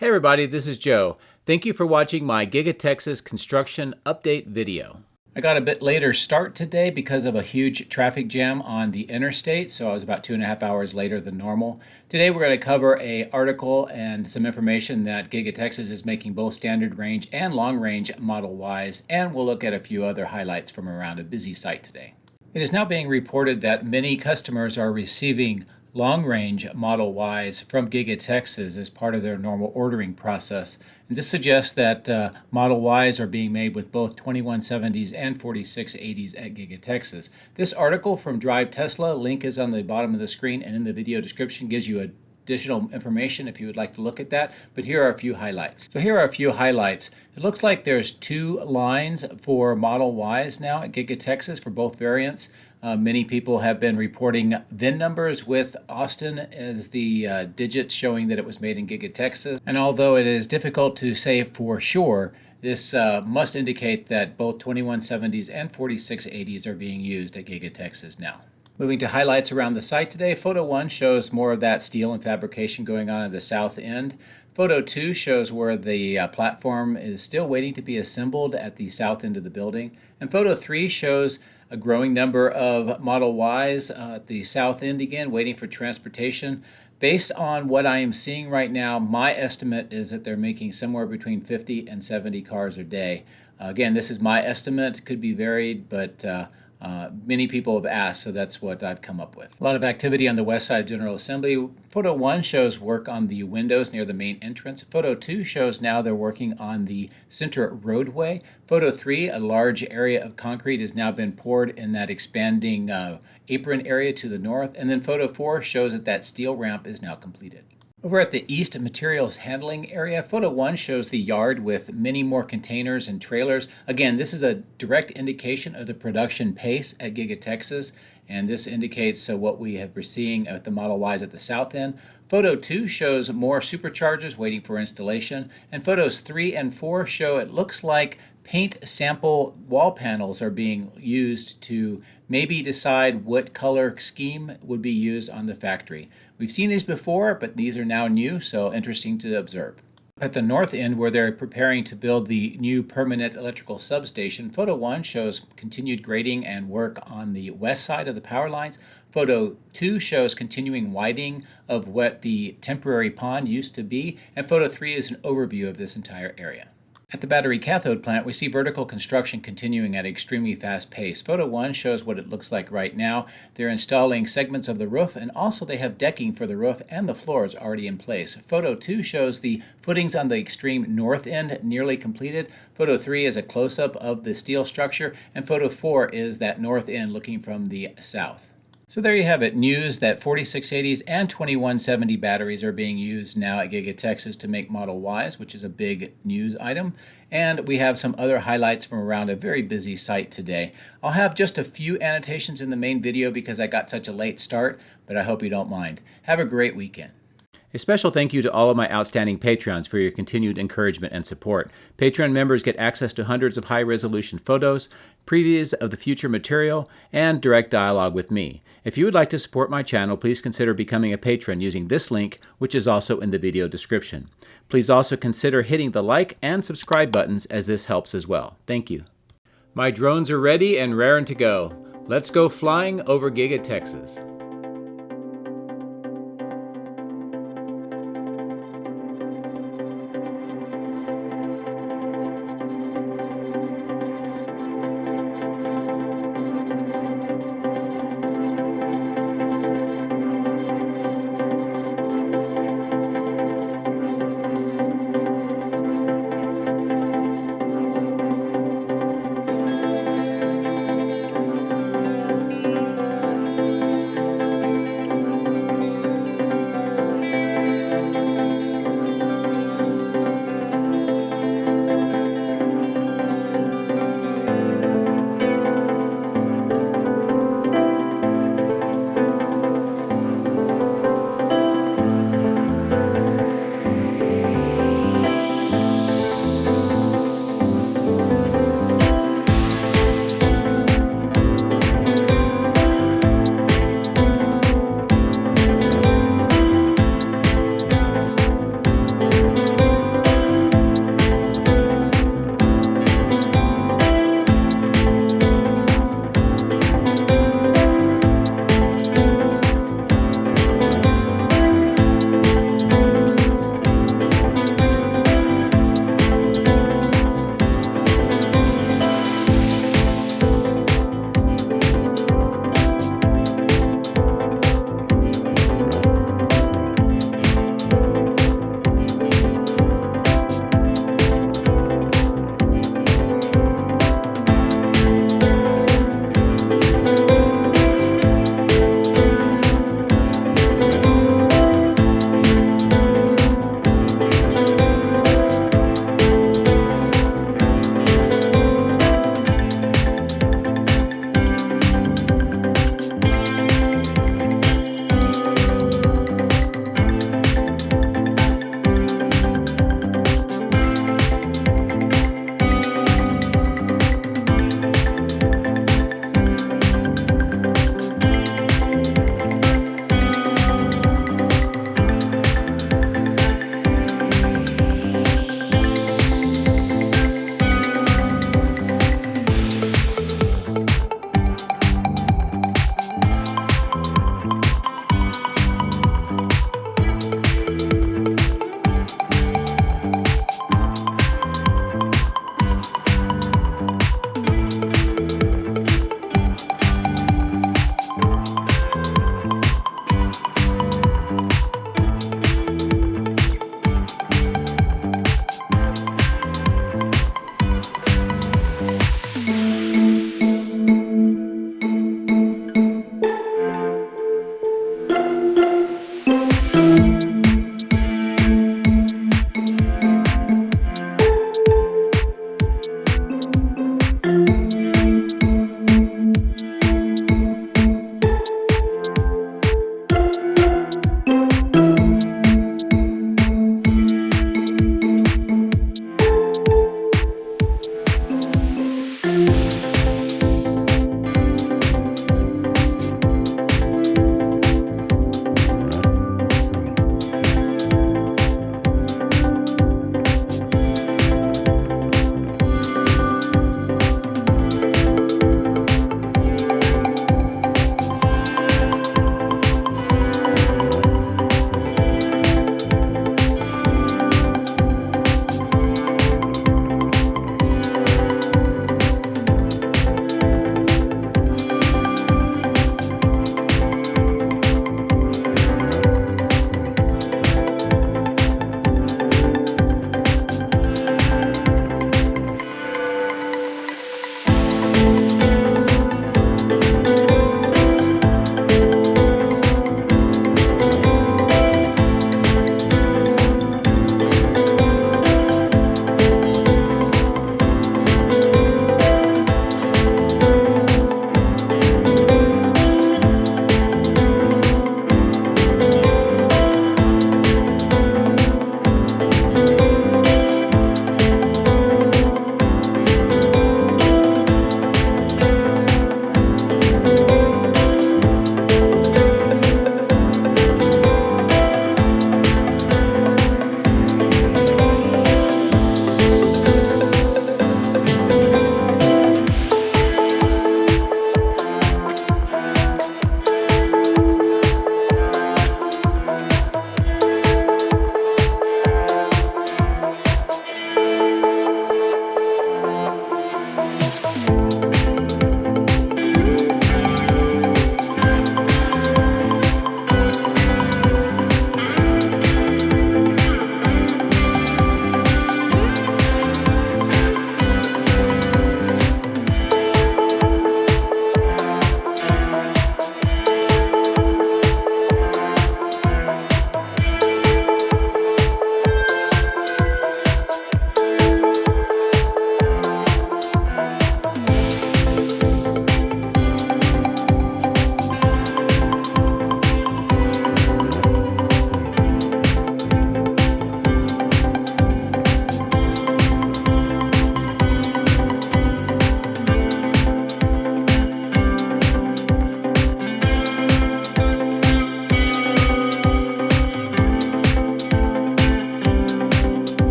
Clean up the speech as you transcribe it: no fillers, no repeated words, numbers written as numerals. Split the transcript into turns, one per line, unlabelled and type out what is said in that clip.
Hey everybody, this is Joe. Thank you for watching my Giga Texas construction update video. I got a bit later start today because of a huge traffic jam on the interstate, so I was about 2.5 hours later than normal. Today we're going to cover an article and some information that Giga Texas is making both standard range and long range Model Ys, and we'll look at a few other highlights from around a busy site today. It is now being reported that many customers are receiving long-range Model Ys from Giga Texas as part of their normal ordering process. And this suggests that Model Ys are being made with both 2170s and 4680s at Giga Texas. This article from Drive Tesla, link is on the bottom of the screen, and in the video description gives you additional information if you would like to look at that, but here are a few highlights. So here are a few highlights. It looks like there's 2 lines for Model Ys now at Giga Texas for both variants. Many people have been reporting VIN numbers with Austin as the digits showing that it was made in Giga Texas. And although it is difficult to say for sure, this must indicate that both 2170s and 4680s are being used at Giga Texas now. Moving to highlights around the site today, Photo 1 shows more of that steel and fabrication going on at the south end. Photo 2 shows where the platform is still waiting to be assembled at the south end of the building. And Photo 3 shows a growing number of Model Ys at the south end again, waiting for transportation. Based on what I am seeing right now, my estimate is that they're making somewhere between 50 and 70 cars a day. Again, this is my estimate, could be varied, but many people have asked, so that's what I've come up with. A lot of activity on the west side of General Assembly. Photo 1 shows work on the windows near the main entrance. Photo 2 shows now they're working on the center roadway. Photo 3, a large area of concrete has now been poured in that expanding apron area to the north. And then Photo 4 shows that that steel ramp is now completed. Over at the east materials handling area, Photo 1 shows the yard with many more containers and trailers. Again, this is a direct indication of the production pace at Giga Texas, and this indicates what we have been seeing at the Model Ys at the south end. Photo 2 shows more superchargers waiting for installation, and photos 3 and 4 show it looks like paint sample wall panels are being used to maybe decide what color scheme would be used on the factory. We've seen these before, but these are now new, so interesting to observe. At the north end, where they're preparing to build the new permanent electrical substation, Photo 1 shows continued grading and work on the west side of the power lines. Photo 2 shows continuing widening of what the temporary pond used to be, and Photo 3 is an overview of this entire area. At the battery cathode plant, we see vertical construction continuing at an extremely fast pace. Photo 1 shows what it looks like right now. They're installing segments of the roof, and also they have decking for the roof and the floors already in place. Photo 2 shows the footings on the extreme north end nearly completed. Photo 3 is a close-up of the steel structure, and Photo 4 is that north end looking from the south. So there you have it, news that 4680s and 2170 batteries are being used now at Giga Texas to make Model Ys, which is a big news item. And we have some other highlights from around a very busy site today. I'll have just a few annotations in the main video because I got such a late start, but I hope you don't mind. Have a great weekend. A special thank you to all of my outstanding Patreons for your continued encouragement and support. Patreon members get access to hundreds of high-resolution photos, previews of the future material, and direct dialogue with me. If you would like to support my channel, please consider becoming a patron using this link, which is also in the video description. Please also consider hitting the like and subscribe buttons, as this helps as well. Thank you. My drones are ready and raring to go. Let's go flying over Giga Texas.